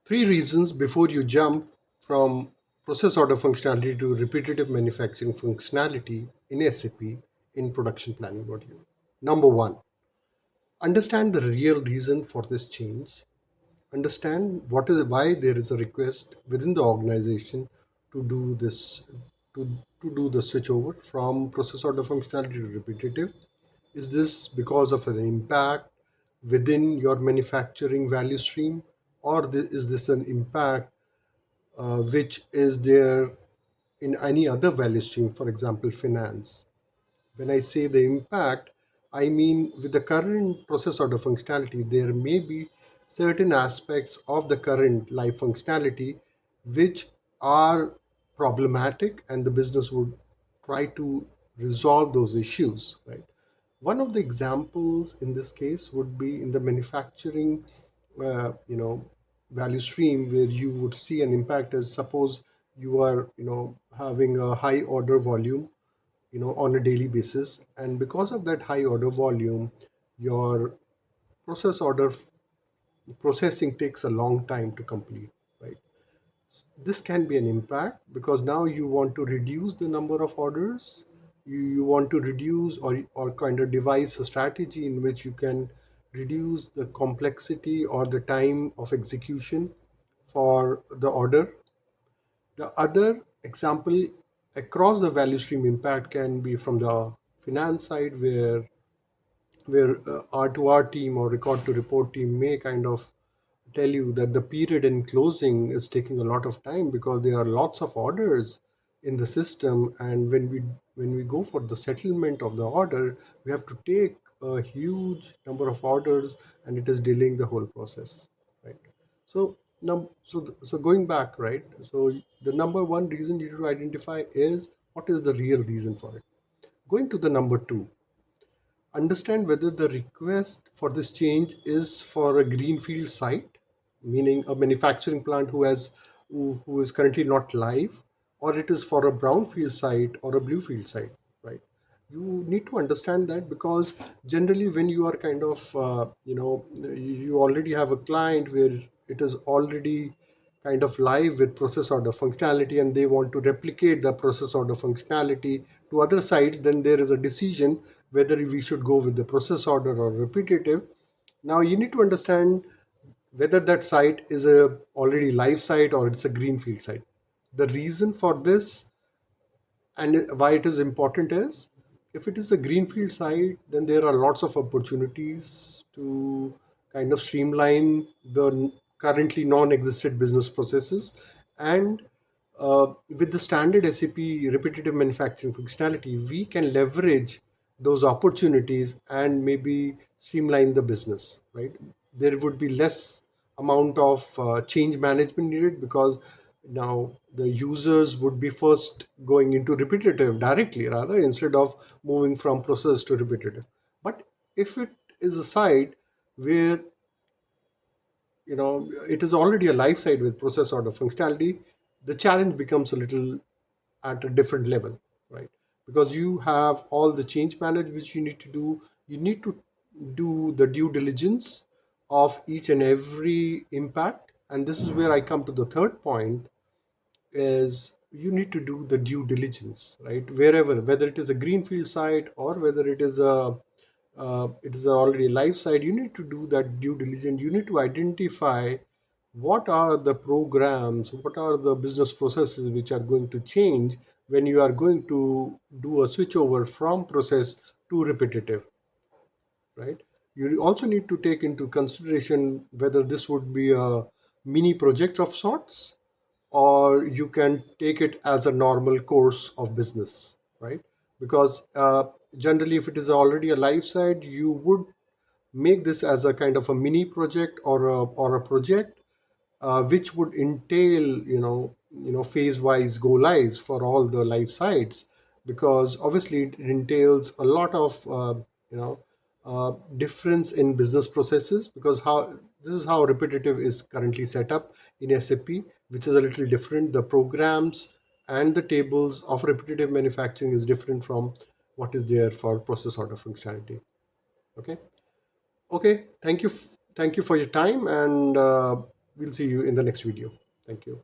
Three reasons before you jump from process order functionality to repetitive manufacturing functionality in SAP in production planning module. Number one, understand the real reason for this change. Understand why there is a request within the organization to do this to, to do the switch over from process order functionality to repetitive. Is this because of an impact within your manufacturing value stream, or is this an impact which is there in any other value stream, for example, finance? When I say the impact, I mean with the current process order functionality, there may be certain aspects of the current live functionality which are problematic, and the business would try to resolve those issues, right? One of the examples in this case would be in the manufacturing, uh, you know, value stream, where you would see an impact as suppose you are, having a high order volume, on a daily basis, and because of that high order volume, your process order processing takes a long time to complete, right? This can be an impact because now you want to reduce the number of orders. You want to reduce, or kind of devise a strategy in which you can reduce the complexity or the time of execution for the order. The other example across the value stream impact can be from the finance side, where R2R team or record to report team may kind of tell you that the period in closing is taking a lot of time because there are lots of orders in the system, and when we go for the settlement of the order, we have to take a huge number of orders, and it is delaying the whole process, right? So going back, right? So the number one reason you should identify is what is the real reason for it. Going to the number two, understand whether the request for this change is for a greenfield site, meaning a manufacturing plant who is currently not live, or it is for a brownfield site or a bluefield site, right? You need to understand that because generally when you are kind of you already have a client where it is already kind of live with process order functionality, and they want to replicate the process order functionality to other sites, then there is a decision whether we should go with the process order or repetitive. Now you need to understand whether that site is a already live site or it's a greenfield site. The reason for this and why it is important is, if it is a greenfield site, then there are lots of opportunities to kind of streamline the currently non-existent business processes. And with the standard SAP repetitive manufacturing functionality, we can leverage those opportunities and maybe streamline the business, right? There would be less amount of change management needed because now the users would be first going into repetitive directly rather instead of moving from process to repetitive. But if it is a site where it is already a live site with process order functionality, the challenge becomes a little at a different level, right? Because you have all the change management which you need to do. You need to do the due diligence of each and every impact, and this is where I come to the third point, is you need to do the due diligence, right? Wherever, whether it is a greenfield site or whether it is already a live site, you need to do that due diligence. You need to identify what are the programs, what are the business processes which are going to change when you are going to do a switchover from process to repetitive, right? You also need to take into consideration whether this would be a mini project of sorts, or you can take it as a normal course of business, right? Because generally, if it is already a live site, you would make this as a kind of a mini project or a project which would entail phase wise go lives for all the live sites, because obviously it entails a lot of you know difference in business processes, because how this is how repetitive is currently set up in SAP, which is a little different. The programs and the tables of repetitive manufacturing is different from what is there for process order functionality. Okay. Okay, thank you for your time, and We'll see you in the next video. Thank you.